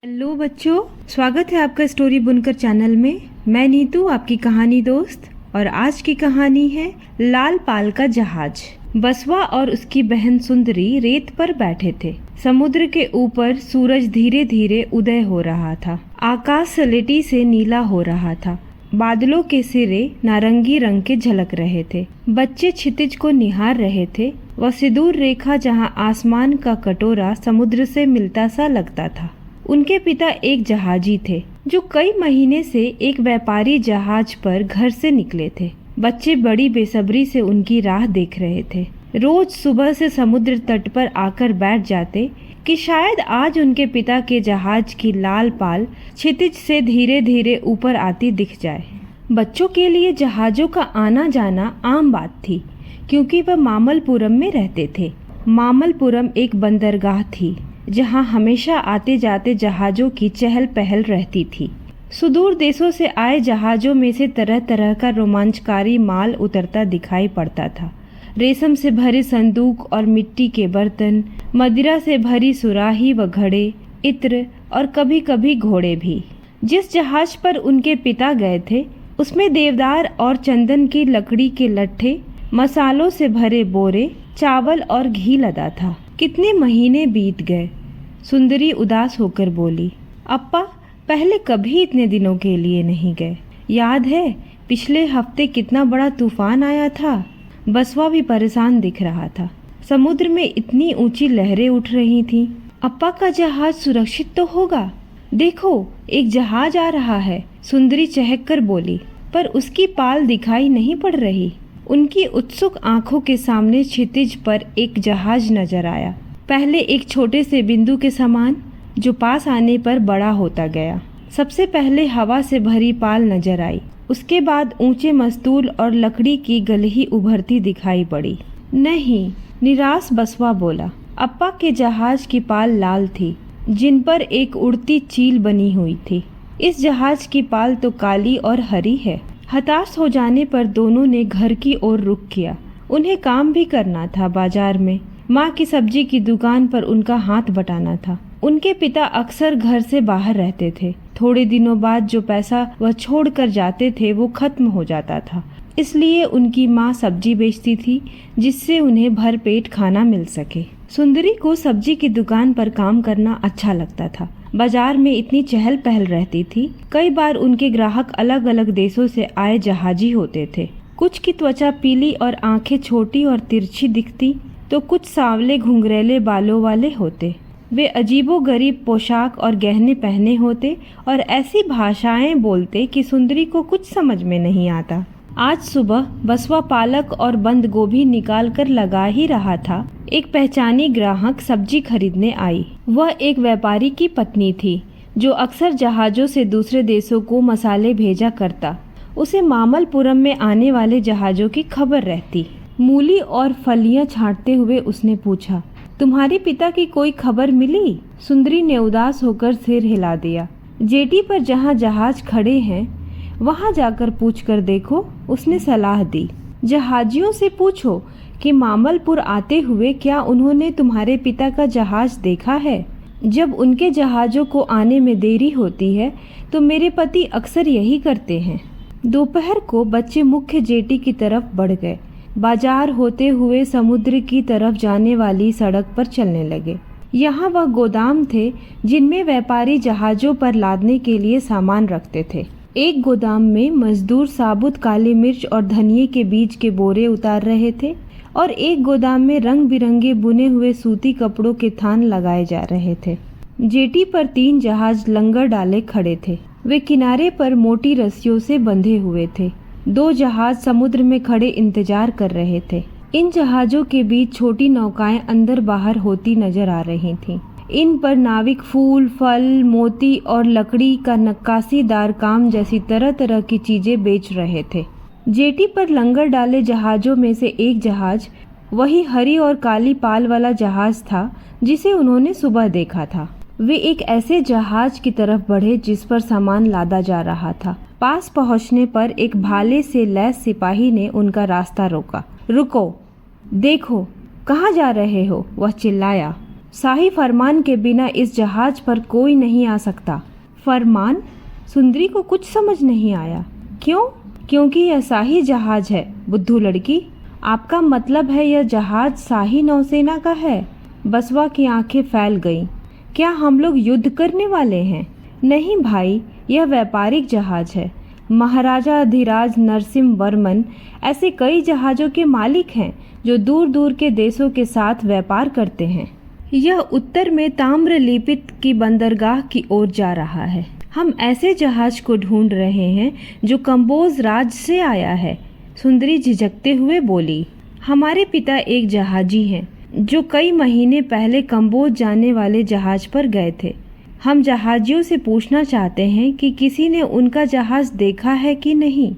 Hello बच्चों, स्वागत है आपका स्टोरी बुनकर चैनल में। मैं नीतू, आपकी कहानी दोस्त। और आज की कहानी है लाल पाल का जहाज। बसवा और उसकी बहन सुंदरी रेत पर बैठे थे। समुद्र के ऊपर सूरज धीरे धीरे उदय हो रहा था। आकाश सलेटी से नीला हो रहा था। बादलों के सिरे नारंगी रंग के झलक रहे थे। बच्चे क्षितिज को निहार रहे थे। वह सिंदूर रेखा जहाँ आसमान का कटोरा समुद्र से मिलता सा लगता था। उनके पिता एक जहाजी थे जो कई महीने से एक व्यापारी जहाज पर घर से निकले थे। बच्चे बड़ी बेसब्री से उनकी राह देख रहे थे। रोज सुबह से समुद्र तट पर आकर बैठ जाते कि शायद आज उनके पिता के जहाज की लाल पाल क्षितिज से धीरे धीरे ऊपर आती दिख जाए। बच्चों के लिए जहाजों का आना जाना आम बात थी, क्योंकि वह मामल्लपुरम में रहते थे। मामल्लपुरम एक बंदरगाह थी जहां हमेशा आते जाते जहाजों की चहल पहल रहती थी। सुदूर देशों से आए जहाजों में से तरह तरह का रोमांचकारी माल उतरता दिखाई पड़ता था। रेशम से भरे संदूक और मिट्टी के बर्तन, मदिरा से भरी सुराही व घड़े, इत्र और कभी कभी घोड़े भी। जिस जहाज पर उनके पिता गए थे उसमें देवदार और चंदन की लकड़ी के लट्ठे, मसालों से भरे बोरे, चावल और घी लदा था। कितने महीने बीत गए। सुंदरी उदास होकर बोली, अप्पा पहले कभी इतने दिनों के लिए नहीं गए। याद है पिछले हफ्ते कितना बड़ा तूफान आया था। बसवा भी परेशान दिख रहा था। समुद्र में इतनी ऊंची लहरें उठ रही थीं। अप्पा का जहाज सुरक्षित तो होगा। देखो एक जहाज आ रहा है, सुंदरी चहक कर बोली, पर उसकी पाल दिखाई नहीं पड़ रही। उनकी उत्सुक आंखों के सामने क्षितिज पर एक जहाज नजर आया। पहले एक छोटे से बिंदु के समान, जो पास आने पर बड़ा होता गया। सबसे पहले हवा से भरी पाल नजर आई। उसके बाद ऊंचे मस्तूल और लकड़ी की गलही उभरती दिखाई पड़ी। नहीं, निराश बसवा बोला। अप्पा के जहाज की पाल लाल थी, जिन पर एक उड़ती चील बनी हुई थी। इस जहाज की पाल तो काली और हरी है। हताश हो जाने पर दोनों ने घर की ओर रुख किया। उन्हें काम भी करना था। बाजार में माँ की सब्जी की दुकान पर उनका हाथ बटाना था। उनके पिता अक्सर घर से बाहर रहते थे। थोड़े दिनों बाद जो पैसा वह छोड़ कर जाते थे वो खत्म हो जाता था। इसलिए उनकी माँ सब्जी बेचती थी, जिससे उन्हें भरपेट खाना मिल सके। सुंदरी को सब्जी की दुकान पर काम करना अच्छा लगता था। बाजार में इतनी चहल पहल रहती थी। कई बार उनके ग्राहक अलग अलग देशों से आए जहाजी होते थे। कुछ की त्वचा पीली और आंखें छोटी और तिरछी दिखती, तो कुछ सांवले घुंघरेले बालों वाले होते। वे अजीबोगरीब पोशाक और गहने पहने होते और ऐसी भाषाएं बोलते कि सुंदरी को कुछ समझ में नहीं आता। आज सुबह बसवा पालक और बंद गोभी निकाल कर लगा ही रहा था। एक पहचानी ग्राहक सब्जी खरीदने आई। वह एक व्यापारी की पत्नी थी, जो अक्सर जहाजों से दूसरे देशों को मसाले भेजा करता। उसे मामल्लपुरम में आने वाले जहाजों की खबर रहती। मूली और फलियां छांटते हुए उसने पूछा, तुम्हारे पिता की कोई खबर मिली? सुंदरी ने उदास होकर सिर हिला दिया। जेटी पर जहाँ जहाज खड़े हैं वहाँ जाकर पूछ कर देखो, उसने सलाह दी। जहाजियों से पूछो कि मामल्लपुर आते हुए क्या उन्होंने तुम्हारे पिता का जहाज देखा है। जब उनके जहाजों को आने में देरी होती है तो मेरे पति अक्सर यही करते हैं। दोपहर को बच्चे मुख्य जेटी की तरफ बढ़ गए। बाजार होते हुए समुद्र की तरफ जाने वाली सड़क पर चलने लगे। यहाँ वह गोदाम थे जिनमें व्यापारी जहाजों पर लादने के लिए सामान रखते थे। एक गोदाम में मजदूर साबुत काली मिर्च और धनिये के बीज के बोरे उतार रहे थे और एक गोदाम में रंग बिरंगे बुने हुए सूती कपड़ों के थान लगाए जा रहे थे। जेटी पर 3 जहाज लंगर डाले खड़े थे। वे किनारे पर मोटी रस्सियों से बंधे हुए थे। 2 जहाज समुद्र में खड़े इंतजार कर रहे थे। इन जहाजों के बीच छोटी नौकाएं अंदर बाहर होती नजर आ रही थीं। इन पर नाविक फूल, फल, मोती और लकड़ी का नक्काशीदार काम जैसी तरह तरह की चीजें बेच रहे थे। जेटी पर लंगर डाले जहाजों में से एक जहाज वही हरी और काली पाल वाला जहाज था जिसे उन्होंने सुबह देखा था। वे एक ऐसे जहाज की तरफ बढ़े जिस पर सामान लादा जा रहा था। पास पहुंचने पर एक भाले से लैस सिपाही ने उनका रास्ता रोका। रुको, देखो, कहाँ जा रहे हो? वह चिल्लाया। शाही फरमान के बिना इस जहाज पर कोई नहीं आ सकता। फरमान? सुंदरी को कुछ समझ नहीं आया। क्यों? क्योंकि यह शाही जहाज है, बुद्धू लड़की। आपका मतलब है यह जहाज शाही नौसेना का है? बसवा की आंखें फैल गईं। क्या हम लोग युद्ध करने वाले हैं? नहीं भाई, यह व्यापारिक जहाज है। महाराजा अधिराज नरसिंह वर्मन ऐसे कई जहाज़ों के मालिक हैं जो दूर दूर के देशों के साथ व्यापार करते हैं। यह उत्तर में ताम्रलिप्त की बंदरगाह की ओर जा रहा है। हम ऐसे जहाज को ढूंढ रहे हैं जो कंबोज राज्य से आया है। सुंदरी झिझकते हुए बोली। हमारे पिता एक जहाजी हैं जो कई महीने पहले कंबोज जाने वाले जहाज पर गए थे। हम जहाजियों से पूछना चाहते हैं कि किसी ने उनका जहाज देखा है कि नहीं।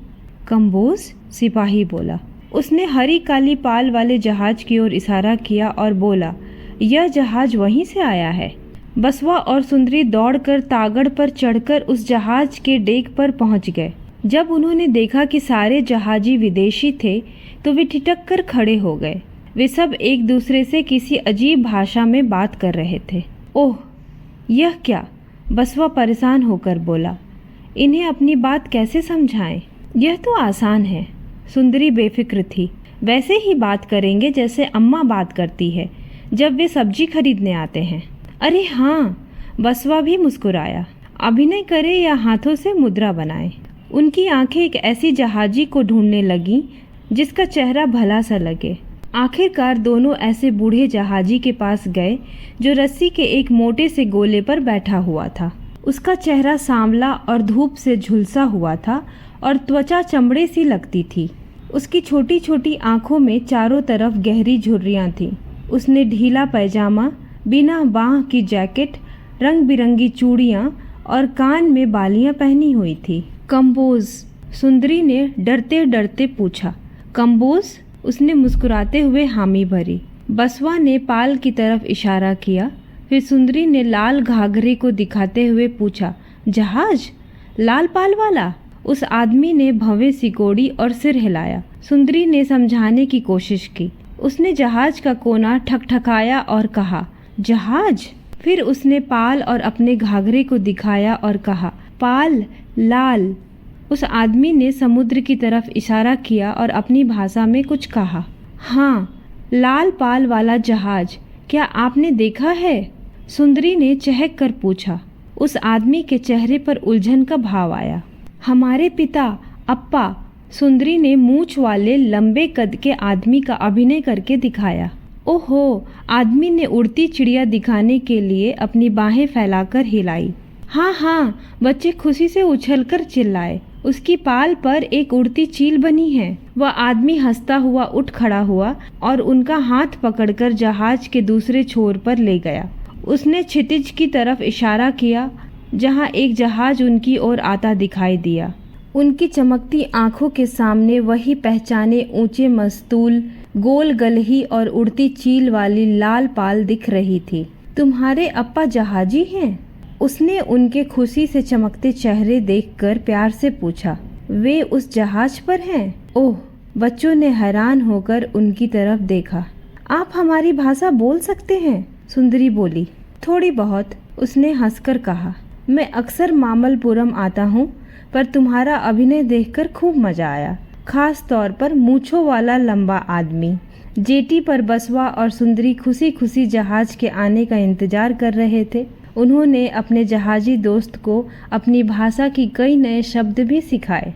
कंबोज? सिपाही बोला। उसने हरी काली पाल वाले जहाज की ओर इशारा किया और बोला, यह जहाज वहीं से आया है। बसवा और सुंदरी दौड़कर तागड़ पर चढ़कर उस जहाज के डेक पर पहुंच गए। जब उन्होंने देखा कि सारे जहाजी विदेशी थे तो वे ठिठक कर खड़े हो गए। वे सब एक दूसरे से किसी अजीब भाषा में बात कर रहे थे। ओह, यह क्या? बसवा परेशान होकर बोला। इन्हें अपनी बात कैसे समझाएं? यह तो आसान है। सुंदरी बेफिक्र थी। वैसे ही बात करेंगे जैसे अम्मा बात करती है जब वे सब्जी खरीदने आते हैं। अरे हाँ, बसवा भी मुस्कुराया। अभिनय करे या हाथों से मुद्रा बनाए। उनकी आंखें एक ऐसी जहाजी को ढूंढने लगीं जिसका चेहरा भला सा लगे। आखिरकार दोनों ऐसे बूढ़े जहाजी के पास गए जो रस्सी के एक मोटे से गोले पर बैठा हुआ था। उसका चेहरा सांवला और धूप से झुलसा हुआ था और त्वचा चमड़े सी लगती थी। उसकी छोटी छोटी आंखों में चारों तरफ गहरी झुर्रियां थीं। उसने ढीला पैजामा, बिना बाह की जैकेट, रंग बिरंगी चूड़ियां और कान में बालियां पहनी हुई थी। कंबोज? सुंदरी ने डरते डरते पूछा। कंबोज? उसने मुस्कुराते हुए हामी भरी। बसवा ने पाल की तरफ इशारा किया। फिर सुंदरी ने लाल घाघरे को दिखाते हुए पूछा, जहाज? लाल पाल वाला? उस आदमी ने भवें सिकोड़ी और सिर हिलाया। सुंदरी ने समझाने की कोशिश की। उसने जहाज का कोना ठकठकाया और कहा, जहाज? फिर उसने पाल और अपने घाघरे को दिखाया और कहा, पाल लाल। उस आदमी ने समुद्र की तरफ इशारा किया और अपनी भाषा में कुछ कहा। हाँ, लाल पाल वाला जहाज क्या आपने देखा है? सुंदरी ने चहक कर पूछा। उस आदमी के चेहरे पर उलझन का भाव आया। हमारे पिता, अप्पा। सुंदरी ने मूंछ वाले लंबे कद के आदमी का अभिनय करके दिखाया। ओहो, आदमी ने उड़ती चिड़िया दिखाने के लिए अपनी बाहें फैलाकर हिलाई। हाँ हाँ, बच्चे खुशी से उछलकर चिल्लाए। उसकी पाल पर एक उड़ती चील बनी है। वह आदमी हंसता हुआ उठ खड़ा हुआ और उनका हाथ पकड़कर जहाज के दूसरे छोर पर ले गया। उसने क्षितिज की तरफ इशारा किया जहां एक जहाज उनकी ओर आता दिखाई दिया। उनकी चमकती आंखों के सामने वही पहचाने ऊंचे मस्तूल, गोल गलही और उड़ती चील वाली लाल पाल दिख रही थी। तुम्हारे अप्पा जहाजी हैं? उसने उनके खुशी से चमकते चेहरे देखकर प्यार से पूछा। वे उस जहाज पर हैं? ओह, बच्चों ने हैरान होकर उनकी तरफ देखा। आप हमारी भाषा बोल सकते हैं? सुंदरी बोली। थोड़ी बहुत, उसने हंसकर कहा। मैं अक्सर मामल्लपुरम आता हूँ, पर तुम्हारा अभिनय देखकर खूब मजा आया। खास तौर पर मूंछों वाला लंबा आदमी। जेटी पर बसवा और सुंदरी खुशी खुशी जहाज के आने का इंतजार कर रहे थे। उन्होंने अपने जहाजी दोस्त को अपनी भाषा की कई नए शब्द भी सिखाए।